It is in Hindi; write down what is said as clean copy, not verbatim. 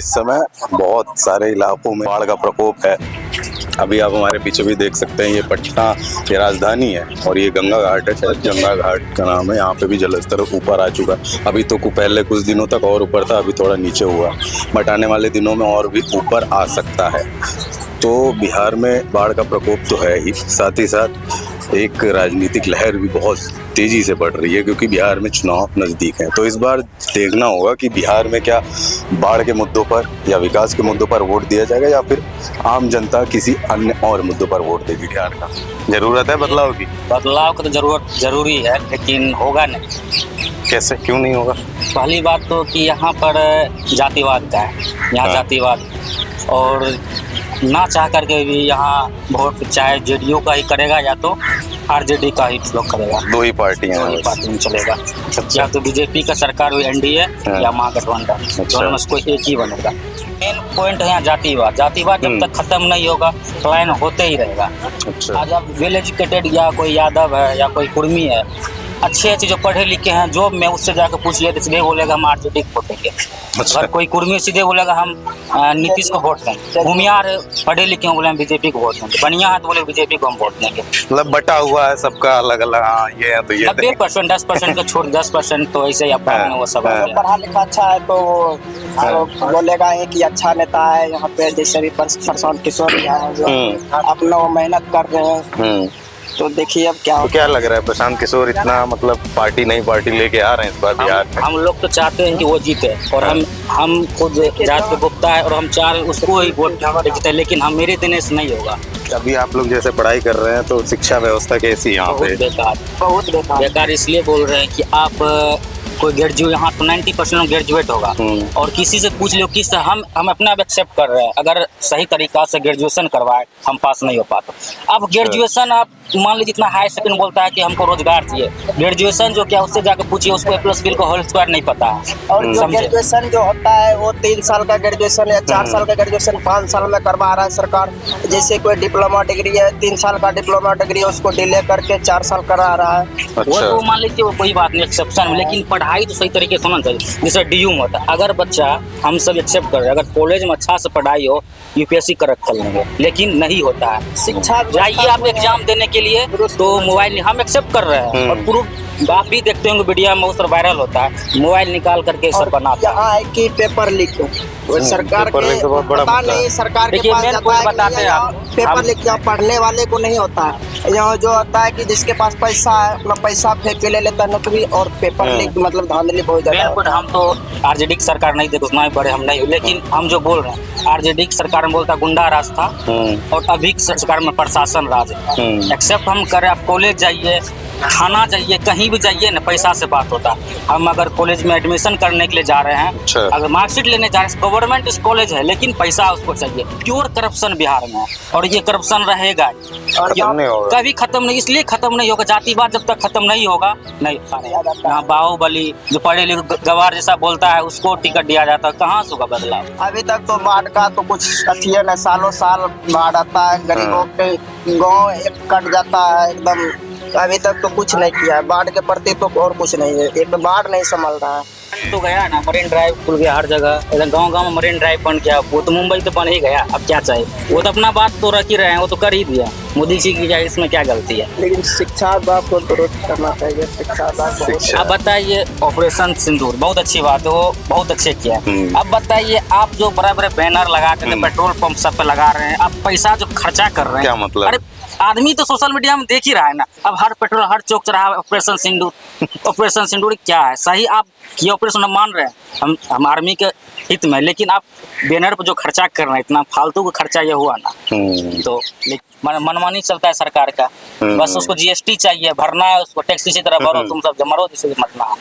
इस समय बहुत सारे इलाकों में बाढ़ का प्रकोप है। अभी आप हमारे पीछे भी देख सकते हैं, ये पटना की राजधानी है और ये गंगा घाट है, शायद गंगा घाट का नाम है। यहाँ पे भी जलस्तर ऊपर आ चुका है। अभी तो पहले कुछ दिनों तक और ऊपर था, अभी थोड़ा नीचे हुआ, बट आने वाले दिनों में और भी ऊपर आ सकता है। तो बिहार में बाढ़ का प्रकोप तो है ही, साथ ही साथ एक राजनीतिक लहर भी बहुत तेजी से बढ़ रही है, क्योंकि बिहार में चुनाव नज़दीक हैं। तो इस बार देखना होगा कि बिहार में क्या बाढ़ के मुद्दों पर या विकास के मुद्दों पर वोट दिया जाएगा, या फिर आम जनता किसी अन्य और मुद्दों पर वोट देगी। बिहार का जरूरत है बदलाव की। बदलाव का तो जरूरी है, लेकिन होगा नहीं। कैसे, क्यों नहीं होगा? पहली बात तो कि यहाँ पर जातिवाद का है, यहाँ जातिवाद, और ना चाह करके भी यहाँ वोट चाहे जेडीयू का ही करेगा या तो आरजेडी का ही लोग करेगा। दो ही पार्टियां हैं, पार्टी में चलेगा। या तो बीजेपी का सरकार हुई एनडीए या महागठबंधन, दोनों में से कोई एक ही बनेगा। मेन पॉइंट है यहाँ जातिवाद। जातिवाद जब तक खत्म नहीं होगा पलायन होते ही रहेगा। आज आप वेल एजुकेटेड या कोई यादव है या कोई कुर्मी है, अच्छे जो पढ़े लिखे हैं, जो मैं उससे जाकर पूछिए तो सीधे बोलेगा हम आरजेडी को वोट देंगे। और कोई कुर्मी सीधे बोलेगा हम नीतीश को वोट देंगे। भूमियार पढ़े लिखे बोले हम बीजेपी को वोट देंगे। बढ़िया है तो बोले बीजेपी को हम वोट देंगे। मतलब बटा हुआ है सबका अलग अलग। हाँ, ये है तो ये 90% 10% को छोड़ 10% तो ऐसे ही वो सब पढ़ा लिखा अच्छा है तो बोलेगा कि अच्छा नेता है। यहाँ पे जैसे भी प्रशांत किशोर अपना मेहनत कर रहे हैं, तो देखिए अब क्या। तो क्या लग रहा है, प्रशांत किशोर इतना मतलब पार्टी नई पार्टी लेके आ रहे हैं इस बार बिहार में? हम लोग तो चाहते हैं कि वो जीते, और हम खुद जात पे गुप्ता है और हम चाह रहे उसको ही वोट जीते, लेकिन हम मेरे देने से नहीं होगा। अभी आप लोग जैसे पढ़ाई कर रहे हैं तो शिक्षा व्यवस्था कैसी है यहाँ पे? बहुत बेकार इसलिए बोल रहे हैं कि आप कोई ग्रेजुएट, यहाँ तो 90% ग्रेजुएट होगा, और किसी से पूछ लो किस हम अपना एक्सेप्ट कर रहे हैं। अगर सही तरीका से ग्रेजुएशन करवाए हम पास नहीं हो पाते। अब ग्रेजुएशन आप मान लीजिए जितना हाई सेकेंड बोलता है कि हमको रोजगार चाहिए, ग्रेजुएशन जो क्या उससे जाकर पूछिए, उसको प्लस बिल को होल स्क्वायर नहीं पता है। और जो ग्रेजुएशन जो होता है वो 3 साल का ग्रेजुएशन या 4 साल का ग्रेजुएशन 5 साल में करवा रहा है सरकार। जैसे कोई डिप्लोमा डिग्री है, 3 साल का डिप्लोमा डिग्री है, उसको डिले करके 4 साल करा रहा है। वो तो मान लीजिए वो कोई बात नहीं, एक्सेप्शन, लेकिन पढ़ाई तो सही तरीके से होना चाहिए। जैसे डीयू होता है, अगर बच्चा हम सब एक्सेप्ट कर रहे हैं, अगर कॉलेज में अच्छा से पढ़ाई हो यूपीएससी कर लेंगे, लेकिन नहीं होता है। शिक्षा जाइए आप एग्जाम देने के लिए तो मोबाइल हम एक्सेप्ट कर रहे हैं, और प्रूफ आप भी देखते होंगे वीडियो में बहुत सारा वायरल होता है, मोबाइल निकाल करके सब बनाता है। यहाँ है कि पेपर लीक सरकार के पता नहीं, सरकार के पास जाता है कि पेपर लीक पढ़ने वाले को नहीं होता है। यहाँ जो होता है कि जिसके पास पैसा है अपना पैसा फेंक के ले लेता है नौकरी, और पेपर लीक मतलब धांधली बहुत ज्यादा। हम तो आरजेडी की सरकार नहीं थे, उतना ही बड़े हम नहीं, लेकिन हम जो बोल रहे हैं आरजेडी की सरकार में बोलता गुंडा राज था, और अभी की सरकार में प्रशासन राज है। एक्सेप्ट हम करें, आप कॉलेज जाइए, खाना चाहिए, कहीं भी जाइए ना, पैसा से बात होता है। हम अगर कॉलेज में एडमिशन करने के लिए जा रहे हैं, अगर मार्कशीट लेने जा रहे हैं, गवर्नमेंट कॉलेज है लेकिन पैसा उसको चाहिए। प्योर करप्शन बिहार में है, और ये करप्शन रहेगा और कभी खत्म नहीं। इसलिए खत्म नहीं होगा, जातिवाद जब तक खत्म नहीं होगा नहीं। यहाँ बाहुबली जो पढ़े लिखे गवार जैसा बोलता है उसको टिकट दिया जाता है, कहाँ से होगा बदलाव? अभी तक तो बाढ़ का तो कुछ अच्छी है ना, सालों साल बाढ़ आता है, गरीबों के गाँव एक कट जाता है एकदम। अभी तक तो कुछ नहीं किया है बाढ़ के प्रति, तो और कुछ नहीं है। एक तो बाढ़ नहीं संभल रहा है। तो गया ना, मरीन ड्राइव खुल गया हर जगह, एकदम गांव-गांव में मरीन ड्राइव बन गया। वो तो मुंबई तो बन ही गया, अब क्या चाहिए? वो तो अपना बात तो रख ही रहे हैं, वो तो कर ही दिया। मोदी जी की जाए इसमें क्या गलती है? लेकिन शिक्षा विभाग को दुरुस्त करना चाहिए। शिक्षा विभाग अब बताइए, ऑपरेशन सिंदूर बहुत अच्छी बात है, वो बहुत अच्छे किया। अब बताइए, आप जो बड़े-बड़े बैनर लगा के पेट्रोल पंप सब पे लगा रहे हैं, आप पैसा जो खर्चा कर रहे हैं, क्या मतलब? अरे आदमी तो सोशल मीडिया में देख ही रहा है ना। अब हर पेट्रोल हर चौक चौराहा ऑपरेशन सिंदूर। ऑपरेशन सिंदूर क्या है? सही आप ये ऑपरेशन हम मान रहे हैं, हम आर्मी के हित में, लेकिन आप बैनर पर जो खर्चा कर रहे हैं, इतना फालतू का खर्चा ये हुआ ना। तो मनमानी चलता है सरकार का, बस उसको जीएसटी चाहिए, भरना है उसको, टैक्स इसी तरह भरो, तुम सब जमा, जिससे मरना।